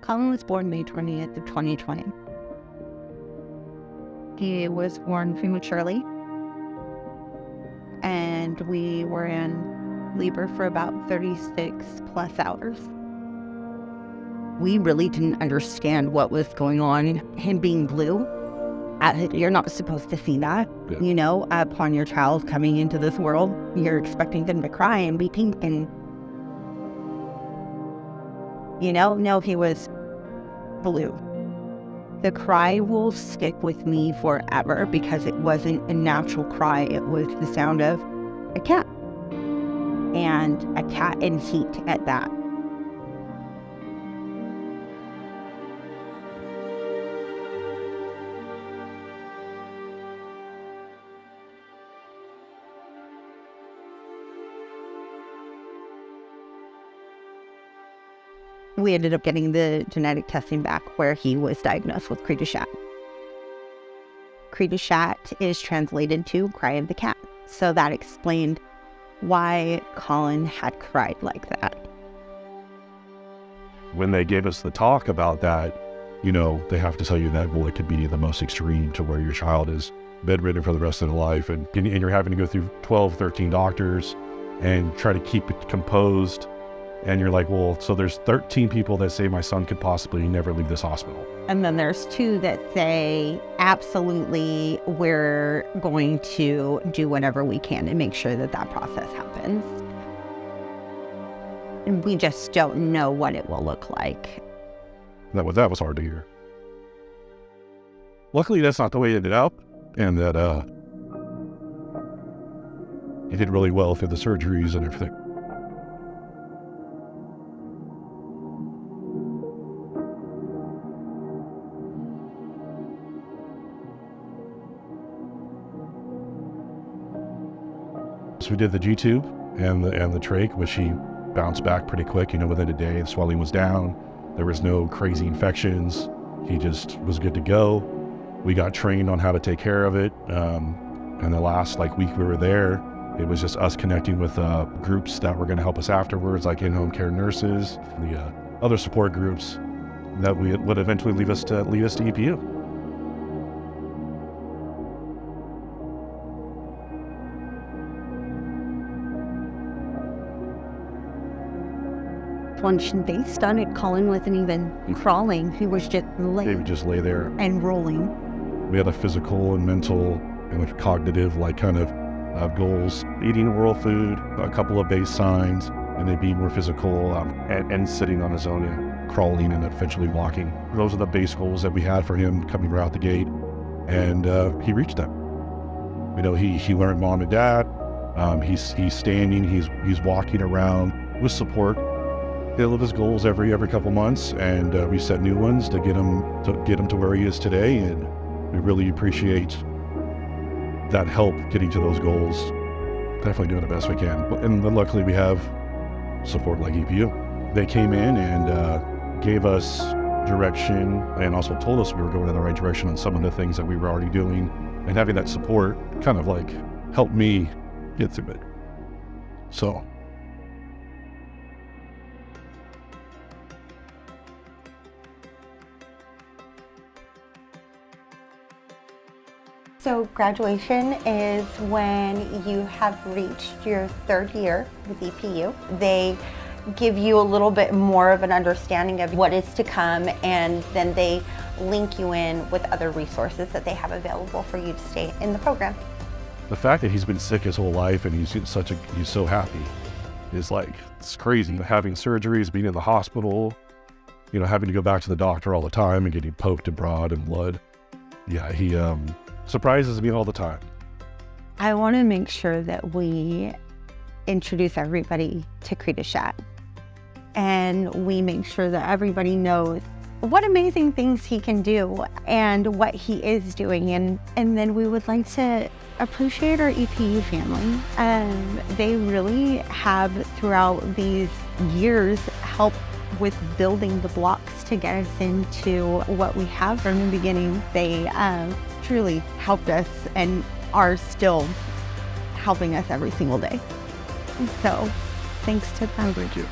Collen was born May 20th of 2020. He was born prematurely, and we were in labor for about 36 plus hours. We really didn't understand what was going on. Him being blue, you're not supposed to see that. Yeah. You know, upon your child coming into this world, you're expecting them to cry and be pink and, no, he was blue. The cry will stick with me forever because it wasn't a natural cry. It was the sound of a cat, and a cat in heat at that. We ended up getting the genetic testing back where he was diagnosed with cri du chat. Cri du chat is translated to cry of the cat. So that explained why Collen had cried like that. When they gave us the talk about that, they have to tell you that, well, it could be the most extreme to where your child is bedridden for the rest of their life. And you're having to go through 12, 13 doctors and try to keep it composed. And you're like, well, so there's 13 people that say my son could possibly never leave this hospital. And then there's 2 that say, absolutely, we're going to do whatever we can to make sure that that process happens. And we just don't know what it will look like. That was hard to hear. Luckily, that's not the way it ended up. And that he did really well through the surgeries and everything. So we did the G-tube and the trach, which he bounced back pretty quick. Within a day, the swelling was down. There was no crazy infections. He just was good to go. We got trained on how to take care of it. And the last week we were there, it was just us connecting with groups that were going to help us afterwards, like in-home care nurses, and the other support groups that would eventually lead us to EPU. Once they stunned, Collen wasn't even crawling. He was just They would just lay there. and rolling. We had a physical and mental and cognitive goals. Eating oral food, a couple of base signs, and then being more physical and sitting on his own and crawling and eventually walking. Those are the base goals that we had for him coming right out the gate, and he reached them. He learned mom and dad. He's standing. He's walking around with support. He'll hit his goals every couple months, and we set new ones to get him to where he is today, and we really appreciate that help getting to those goals. Definitely doing the best we can. And then luckily we have support like EPU. They came in and gave us direction and also told us we were going in the right direction on some of the things that we were already doing, and having that support kind of helped me get through it. So So graduation is when you have reached your 3rd year with EPU. They give you a little bit more of an understanding of what is to come, and then they link you in with other resources that they have available for you to stay in the program. the fact that he's been sick his whole life and he's so happy is it's crazy. Having surgeries, being in the hospital, having to go back to the doctor all the time and getting poked and prod and blood. Yeah, he surprises me all the time. I want to make sure that we introduce everybody to cri du chat, and we make sure that everybody knows what amazing things he can do and what he is doing. And then we would like to appreciate our EPU family. They really have, throughout these years, helped with building the blocks to get us into what we have from the beginning. They truly helped us and are still helping us every single day. So thanks to them. Thank you.